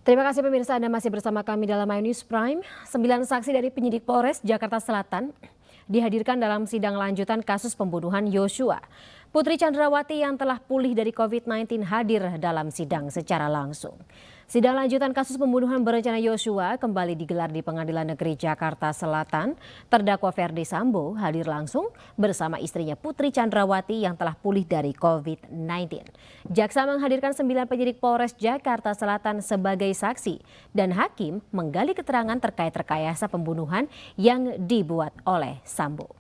Terima kasih pemirsa, Anda masih bersama kami dalam My News Prime. 9 saksi dari penyidik Polres Jakarta Selatan dihadirkan dalam sidang lanjutan kasus pembunuhan Yosua. Putri Chandrawati yang telah pulih dari COVID-19 hadir dalam sidang secara langsung. Sidang lanjutan kasus pembunuhan berencana Yosua kembali digelar di Pengadilan Negeri Jakarta Selatan. Terdakwa Ferdi Sambo hadir langsung bersama istrinya Putri Chandrawati yang telah pulih dari COVID-19. Jaksa menghadirkan 9 penyidik Polres Jakarta Selatan sebagai saksi dan hakim menggali keterangan terkait rekayasa pembunuhan yang dibuat oleh Sambo.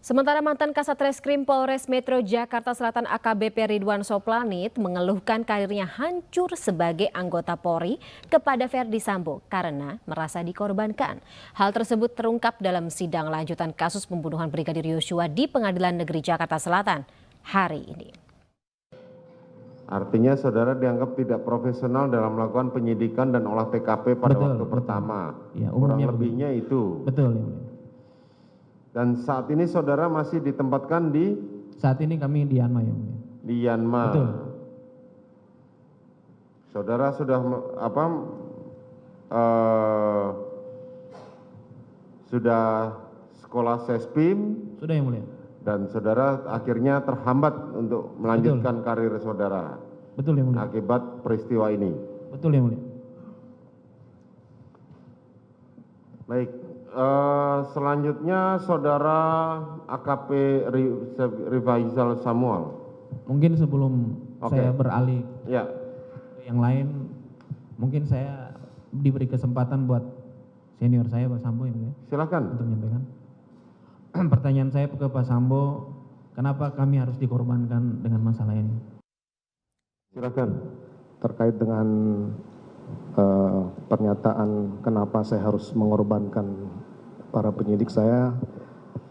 Sementara mantan Kasat Reskrim Polres Metro Jakarta Selatan AKBP Ridwan Soplanit mengeluhkan karirnya hancur sebagai anggota Polri kepada Ferdi Sambo karena merasa dikorbankan. Hal tersebut terungkap dalam sidang lanjutan kasus pembunuhan Brigadir Yosua di Pengadilan Negeri Jakarta Selatan hari ini. Artinya saudara dianggap tidak profesional dalam melakukan penyidikan dan olah TKP pada waktu pertama. Ya, kurang lebihnya itu. Betul ya. Dan saat ini saudara masih ditempatkan di? Saat ini kami di Yanma ya. Di Yanma. Betul. Saudara sudah sudah sekolah Sespim? Sudah yang mulia. Dan saudara akhirnya terhambat untuk melanjutkan karir saudara? Betul yang mulia. Akibat peristiwa ini? Betul yang mulia. Baik. Selanjutnya saudara AKP Rifaizal Samuel. Mungkin sebelum saya beralih ya. Yang lain, mungkin saya diberi kesempatan buat senior saya Pak Sambo ya. Silakan. Untuk menyampaikan. Pertanyaan saya ke Pak Sambo, kenapa kami harus dikorbankan dengan masalah ini? Silakan. Terkait dengan pernyataan kenapa saya harus mengorbankan para penyidik, saya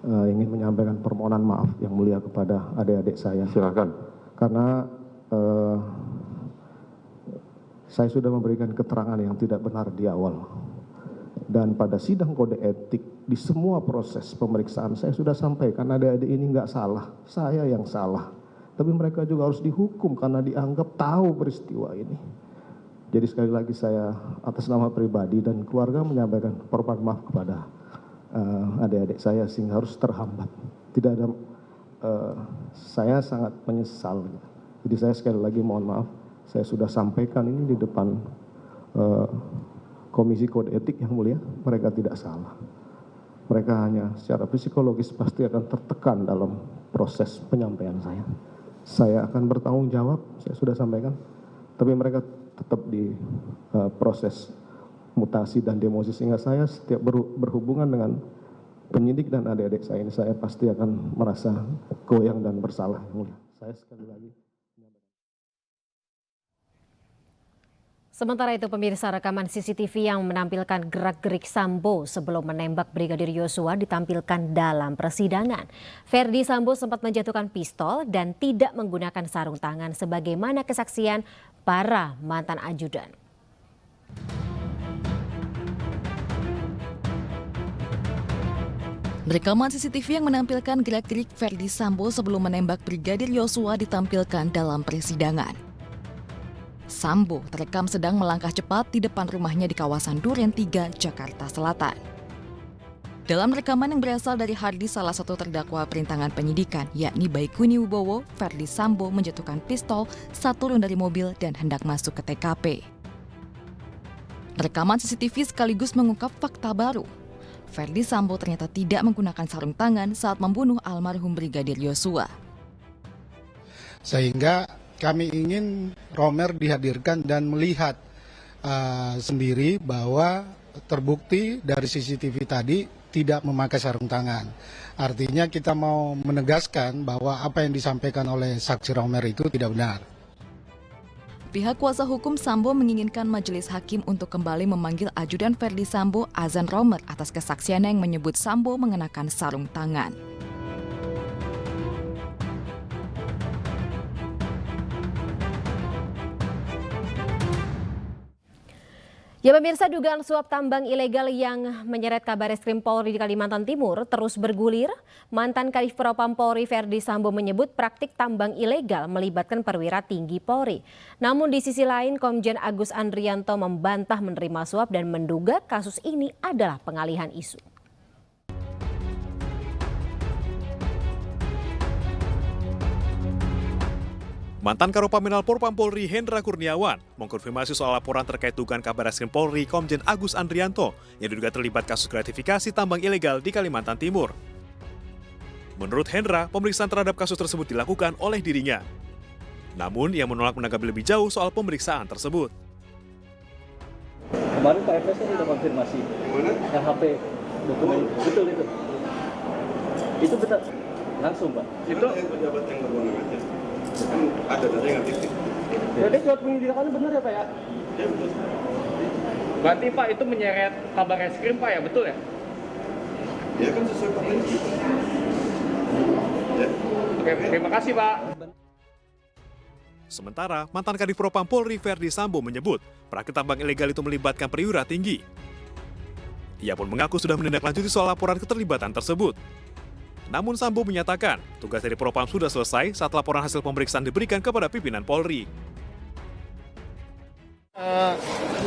ingin menyampaikan permohonan maaf yang mulia kepada adik-adik saya. Silakan. Karena saya sudah memberikan keterangan yang tidak benar di awal. Dan pada sidang kode etik di semua proses pemeriksaan saya sudah sampaikan adik-adik ini nggak salah, saya yang salah. Tapi mereka juga harus dihukum karena dianggap tahu peristiwa ini. Jadi sekali lagi saya atas nama pribadi dan keluarga menyampaikan permohonan maaf kepada adik-adik saya sehingga harus terhambat. Tidak ada, saya sangat menyesal. Jadi saya sekali lagi mohon maaf, saya sudah sampaikan ini di depan Komisi Kode Etik yang mulia, mereka tidak salah. Mereka hanya secara psikologis pasti akan tertekan dalam proses penyampaian saya. Saya akan bertanggung jawab, saya sudah sampaikan, tapi mereka tetap di proses mutasi dan demosi sehingga saya setiap berhubungan dengan penyidik dan adik-adik saya ini saya pasti akan merasa goyang dan bersalah. Saya sekali lagi. Sementara itu pemirsa, rekaman CCTV yang menampilkan gerak-gerik Sambo sebelum menembak Brigadir Yosua ditampilkan dalam persidangan. Ferdi Sambo sempat menjatuhkan pistol dan tidak menggunakan sarung tangan sebagaimana kesaksian para mantan ajudan. Rekaman CCTV yang menampilkan gerak-gerik Ferdi Sambo sebelum menembak Brigadir Yosua ditampilkan dalam persidangan. Sambo terekam sedang melangkah cepat di depan rumahnya di kawasan Duren 3, Jakarta Selatan. Dalam rekaman yang berasal dari harddisk salah satu terdakwa perintangan penyidikan, yakni Baikuni Wibowo, Ferdi Sambo menjatuhkan pistol saat turun dari mobil dan hendak masuk ke TKP. Rekaman CCTV sekaligus mengungkap fakta baru. Ferdi Sambo ternyata tidak menggunakan sarung tangan saat membunuh almarhum Brigadir Yosua. Sehingga kami ingin Romer dihadirkan dan melihat sendiri bahwa terbukti dari CCTV tadi tidak memakai sarung tangan. Artinya kita mau menegaskan bahwa apa yang disampaikan oleh saksi Romer itu tidak benar. Pihak kuasa hukum Sambo menginginkan majelis hakim untuk kembali memanggil ajudan Ferdi Sambo, Azan Romer, atas kesaksiannya yang menyebut Sambo mengenakan sarung tangan. Ya pemirsa, dugaan suap tambang ilegal yang menyeret Kabareskrim Polri di Kalimantan Timur terus bergulir. Mantan Kadif Propam Polri Verdi Sambo menyebut praktik tambang ilegal melibatkan perwira tinggi Polri. Namun di sisi lain Komjen Agus Andrianto membantah menerima suap dan menduga kasus ini adalah pengalihan isu. Mantan Karopaminal Propam Polri Hendra Kurniawan mengkonfirmasi soal laporan terkait dugaan Kabareskrim Polri Komjen Agus Andrianto yang diduga terlibat kasus gratifikasi tambang ilegal di Kalimantan Timur. Menurut Hendra, pemeriksaan terhadap kasus tersebut dilakukan oleh dirinya. Namun, ia menolak menanggapi lebih jauh soal pemeriksaan tersebut. Kemarin Pak FS kan sudah konfirmasi. Yang HP dokumen betul itu. Itu betul. Langsung Pak. Itu pejabat yang berwenang aja. Kan ada data yang aktif. Jadi surat penyelidikannya benar ya Pak ya? Ya betul. Berarti Pak itu menyeret Kabareskrim Pak ya, betul ya? Ya kan sesuai konvensi. Ya. Oke, terima kasih Pak. Sementara, mantan Kadif Propam Polri Verdi Sambo menyebut praktik tambang ilegal itu melibatkan perwira tinggi. Ia pun mengaku sudah menindaklanjuti soal laporan keterlibatan tersebut. Namun Sambo menyatakan tugas dari Propam sudah selesai saat laporan hasil pemeriksaan diberikan kepada pimpinan Polri.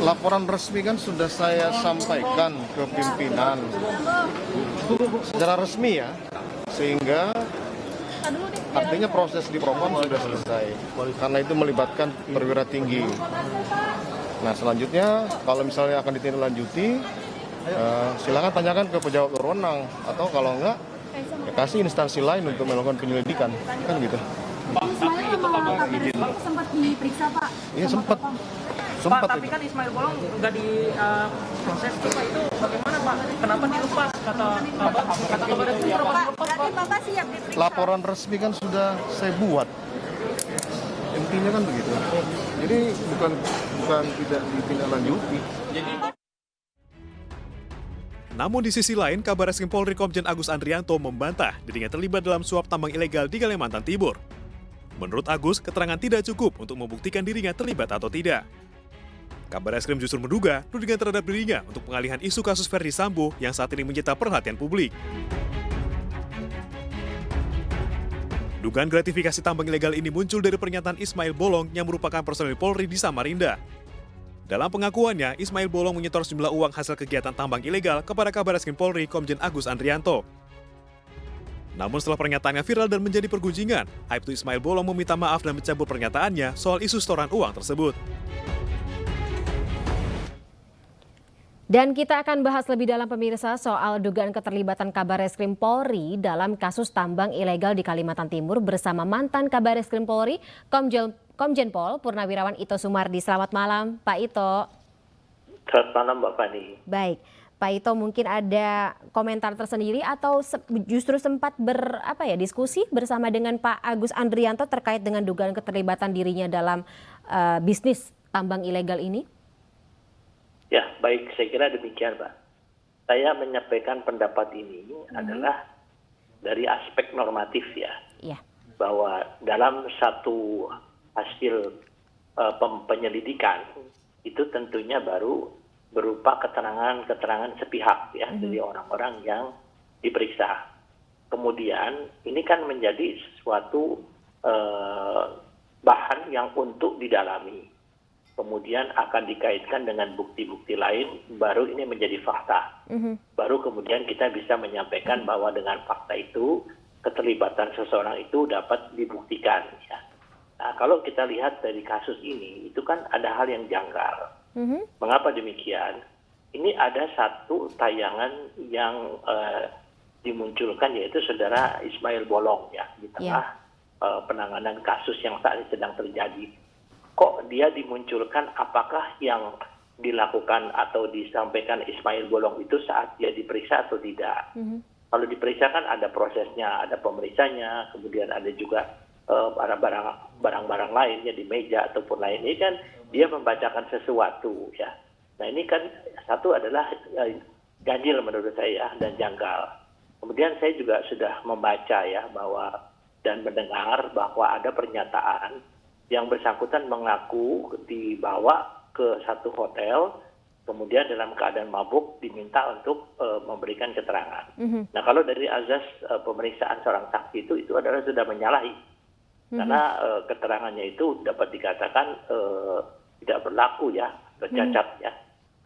Laporan resmi kan sudah saya sampaikan ke pimpinan secara resmi ya, sehingga artinya proses di Propam sudah selesai karena itu melibatkan perwira tinggi. Nah selanjutnya kalau misalnya akan ditindaklanjuti, silakan tanyakan ke pejabat berwenang atau kalau enggak ya kasih instansi lain untuk melakukan penyelidikan, kan gitu. Ismail sama Kabareskrim sempat diperiksa Pak? Iya sempat. Pak, tapi kan Ismail Bolong nggak diproses Pak, itu bagaimana Pak? Kenapa dilepas kata Kabareskrim? Berarti Bapak siap diperiksa? Laporan resmi kan sudah saya buat. Intinya kan begitu. Jadi bukan tidak ditindaklanjuti. Namun di sisi lain, Kabareskrim Polri Komjen Agus Andrianto membantah dirinya terlibat dalam suap tambang ilegal di Kalimantan Timur. Menurut Agus, keterangan tidak cukup untuk membuktikan dirinya terlibat atau tidak. Kabareskrim justru menduga tudingan terhadap dirinya untuk pengalihan isu kasus Verdi Sambo yang saat ini menyita perhatian publik. Dugaan gratifikasi tambang ilegal ini muncul dari pernyataan Ismail Bolong yang merupakan personel Polri di Samarinda. Dalam pengakuannya, Ismail Bolong menyetor sejumlah uang hasil kegiatan tambang ilegal kepada Kabareskrim Polri Komjen Agus Andrianto. Namun setelah pernyataannya viral dan menjadi pergunjingan, Aibtu Ismail Bolong meminta maaf dan mencabut pernyataannya soal isu setoran uang tersebut. Dan kita akan bahas lebih dalam pemirsa soal dugaan keterlibatan Kabareskrim Polri dalam kasus tambang ilegal di Kalimantan Timur bersama mantan Kabareskrim Polri Komjen Pol Purnawirawan Ito Sumardi. Selamat malam Pak Ito. Selamat malam Mbak Fani. Baik, Pak Ito mungkin ada komentar tersendiri atau justru sempat diskusi bersama dengan Pak Agus Andrianto terkait dengan dugaan keterlibatan dirinya dalam bisnis tambang ilegal ini? Ya, baik, saya kira demikian, Pak. Saya menyampaikan pendapat ini adalah dari aspek normatif ya. Iya. Bahwa dalam satu hasil penyelidikan itu tentunya baru berupa keterangan sepihak ya dari orang-orang yang diperiksa. Kemudian ini kan menjadi suatu bahan yang untuk didalami. Kemudian akan dikaitkan dengan bukti-bukti lain, baru ini menjadi fakta. Baru kemudian kita bisa menyampaikan bahwa dengan fakta itu, keterlibatan seseorang itu dapat dibuktikan. Ya. Nah, kalau kita lihat dari kasus ini, itu kan ada hal yang janggal. Mengapa demikian? Ini ada satu tayangan yang dimunculkan, yaitu saudara Ismail Bolong ya, di tengah penanganan kasus yang saat ini sedang terjadi. Kok dia dimunculkan, apakah yang dilakukan atau disampaikan Ismail Bolong itu saat dia diperiksa atau tidak? Kalau diperiksa kan ada prosesnya, ada pemeriksaannya, kemudian ada juga barang-barang lainnya di meja ataupun lain. Ini kan dia membacakan sesuatu ya. Nah ini kan satu adalah ganjil menurut saya dan janggal. Kemudian saya juga sudah membaca ya bahwa dan mendengar bahwa ada pernyataan yang bersangkutan mengaku dibawa ke satu hotel kemudian dalam keadaan mabuk diminta untuk memberikan keterangan. Nah, kalau dari azas pemeriksaan seorang saksi itu adalah sudah menyalahi, karena keterangannya itu dapat dikatakan tidak berlaku ya, atau cacat ya,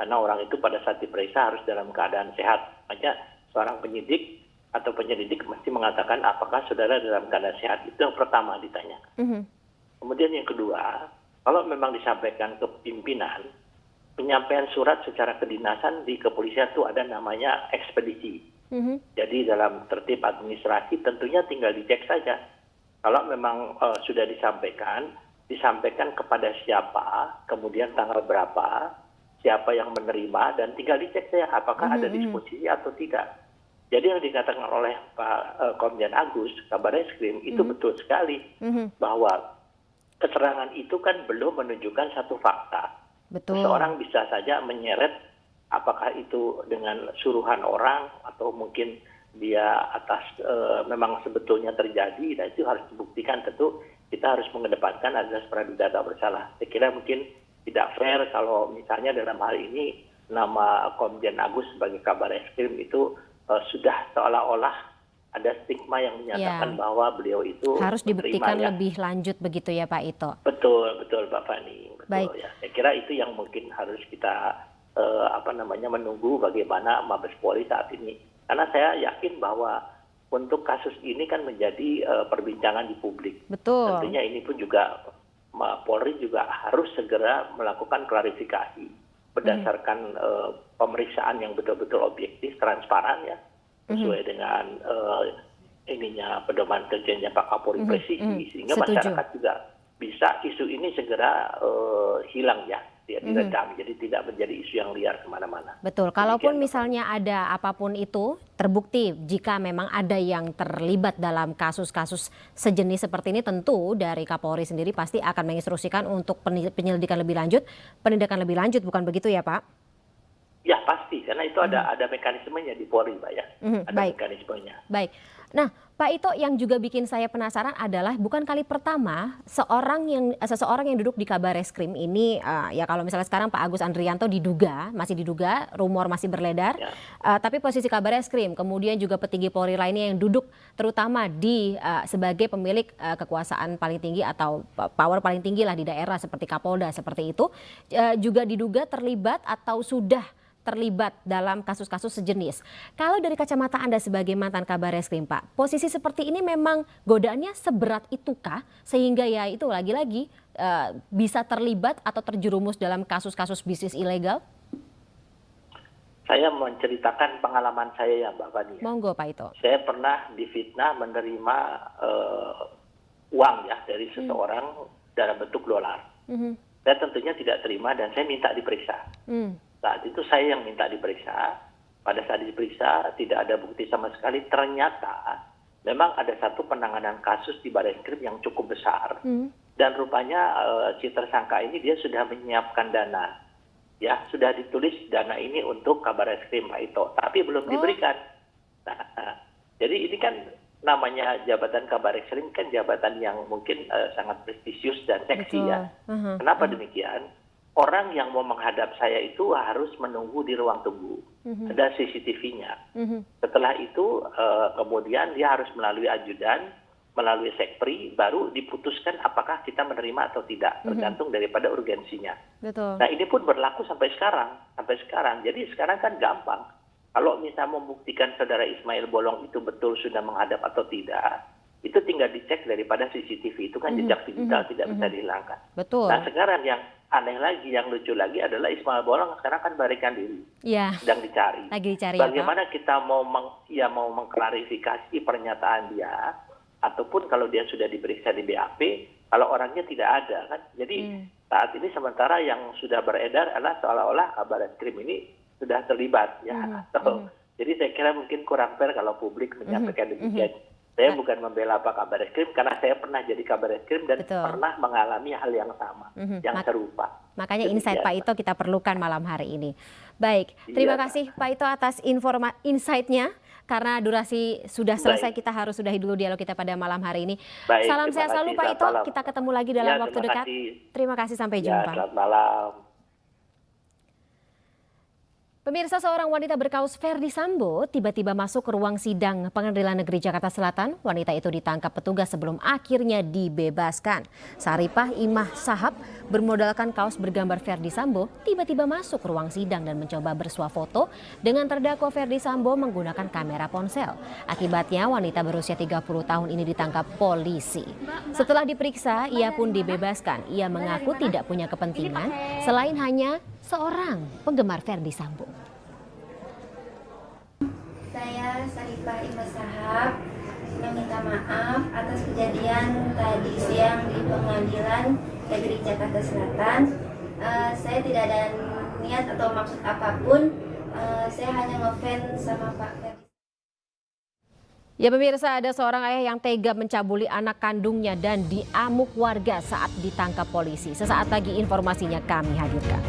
karena orang itu pada saat diperiksa harus dalam keadaan sehat. Makanya seorang penyidik atau penyelidik mesti mengatakan apakah saudara dalam keadaan sehat, itu yang pertama ditanya. Kemudian yang kedua, kalau memang disampaikan ke pimpinan, penyampaian surat secara kedinasan di kepolisian itu ada namanya ekspedisi. Jadi dalam tertib administrasi tentunya tinggal dicek saja. Kalau memang sudah disampaikan kepada siapa, kemudian tanggal berapa, siapa yang menerima, dan tinggal dicek saja apakah ada disposisi atau tidak. Jadi yang dikatakan oleh Pak Komjen Agus, Kabar Eskrim, itu betul sekali bahwa keterangan itu kan belum menunjukkan satu fakta. Betul. Seseorang bisa saja menyeret apakah itu dengan suruhan orang atau mungkin dia atas memang sebetulnya terjadi, dan itu harus dibuktikan. Tentu kita harus mengedepankan azas praduga tak bersalah. Saya kira mungkin tidak fair kalau misalnya dalam hal ini nama Komjen Agus sebagai Kabar Eskrim itu sudah seolah-olah ada stigma yang menyatakan bahwa beliau itu harus dibuktikan ya. lebih lanjut begitu ya Pak Ito. Betul Pak Fani. Betul. Baik. Ya. Saya kira itu yang mungkin harus kita menunggu bagaimana Mabes Polri saat ini. Karena saya yakin bahwa untuk kasus ini kan menjadi perbincangan di publik. Betul. Tentunya ini pun juga Polri juga harus segera melakukan klarifikasi berdasarkan pemeriksaan yang betul-betul objektif, transparan ya, sesuai dengan pedoman kerjanya Pak Kapolri presisi, sehingga masyarakat juga bisa isu ini segera hilang ya, diredam, jadi tidak menjadi isu yang liar kemana-mana. Betul, kalaupun misalnya ada apapun itu, terbukti jika memang ada yang terlibat dalam kasus-kasus sejenis seperti ini, tentu dari Kapolri sendiri pasti akan menginstruksikan untuk penyelidikan lebih lanjut, penindakan lebih lanjut, bukan begitu ya Pak? Ya pasti, karena itu ada mekanismenya di Polri Pak ya, ada mekanismenya. Baik. Nah, Pak Ito, yang juga bikin saya penasaran adalah bukan kali pertama seseorang yang duduk di Kabar Eskrim ini, ya kalau misalnya sekarang Pak Agus Andrianto masih diduga, rumor masih beredar, tapi posisi Kabar Eskrim, kemudian juga petinggi Polri lainnya yang duduk terutama sebagai pemilik kekuasaan paling tinggi atau power paling tinggi lah di daerah seperti Kapolda seperti itu, juga diduga terlibat atau sudah terlibat dalam kasus-kasus sejenis. Kalau dari kacamata Anda sebagai mantan Kabar Eskrim Pak, posisi seperti ini memang godaannya seberat itukah sehingga ya itu lagi-lagi bisa terlibat atau terjerumus dalam kasus-kasus bisnis ilegal? Saya menceritakan pengalaman saya ya Mbak Fani. Monggo Pak Ito. Saya pernah difitnah menerima uang ya dari seseorang dalam bentuk dolar. Saya tentunya tidak terima dan saya minta diperiksa. Saat itu saya yang minta diperiksa. Pada saat diperiksa tidak ada bukti sama sekali. Ternyata memang ada satu penanganan kasus di Barreskrim yang cukup besar. Dan rupanya si tersangka ini dia sudah menyiapkan dana. Ya, sudah ditulis dana ini untuk Kabar Eskrim Pak Ito, tapi belum diberikan. Nah, jadi ini kan namanya jabatan Kabar Eskrim kan jabatan yang mungkin sangat prestisius dan seksi ya. Kenapa demikian? Orang yang mau menghadap saya itu harus menunggu di ruang tunggu. Ada CCTV-nya. Setelah itu kemudian dia harus melalui ajudan, melalui sekpri, baru diputuskan apakah kita menerima atau tidak, tergantung daripada urgensinya. Betul. Nah ini pun berlaku sampai sekarang. Jadi sekarang kan gampang. Kalau misalnya membuktikan saudara Ismail Bolong itu betul sudah menghadap atau tidak, itu tinggal dicek daripada CCTV, itu kan jejak digital tidak bisa dihilangkan. Betul. Nah sekarang yang aneh lagi, yang lucu lagi adalah Ismail Bolong sekarang kan barikan diri, sedang dicari. Lagi dicari. Bagaimana kita mau mengklarifikasi pernyataan dia, ataupun kalau dia sudah diperiksa di BAP, kalau orangnya tidak ada kan. Jadi saat ini sementara yang sudah beredar adalah seolah-olah Kabar Eskrim ini sudah terlibat ya. Jadi saya kira mungkin kurang fair kalau publik menyampaikan demikian. Saya bukan membela Pak Kabar Eskrim karena saya pernah jadi Kabar Eskrim dan pernah mengalami hal yang sama, yang serupa. Makanya insight Pak Ito kita perlukan malam hari ini. Baik, terima kasih Pak Ito atas insight-nya. Karena durasi sudah selesai, kita harus sudahi dulu dialog kita pada malam hari ini. Salam sehat selalu Pak Ito, kita ketemu lagi dalam waktu dekat. Terima kasih, sampai jumpa. Selamat malam. Pemirsa, seorang wanita berkaus Ferdi Sambo tiba-tiba masuk ke ruang sidang Pengadilan Negeri Jakarta Selatan. Wanita itu ditangkap petugas sebelum akhirnya dibebaskan. Saripah Imah Sahab bermodalkan kaos bergambar Ferdi Sambo tiba-tiba masuk ke ruang sidang dan mencoba bersuah foto dengan terdakwa Ferdi Sambo menggunakan kamera ponsel. Akibatnya wanita berusia 30 tahun ini ditangkap polisi. Setelah diperiksa, ia pun dibebaskan. Ia mengaku tidak punya kepentingan selain hanya seorang penggemar Ferdi Sambo. Saya Saripah Imah Sahab meminta maaf atas kejadian tadi siang di Pengadilan Negeri Jakarta Selatan. Saya tidak ada niat atau maksud apapun. Saya hanya ngefans sama Pak Ferdi. Ya pemirsa, ada seorang ayah yang tega mencabuli anak kandungnya dan diamuk warga saat ditangkap polisi. Sesaat lagi informasinya kami hadirkan.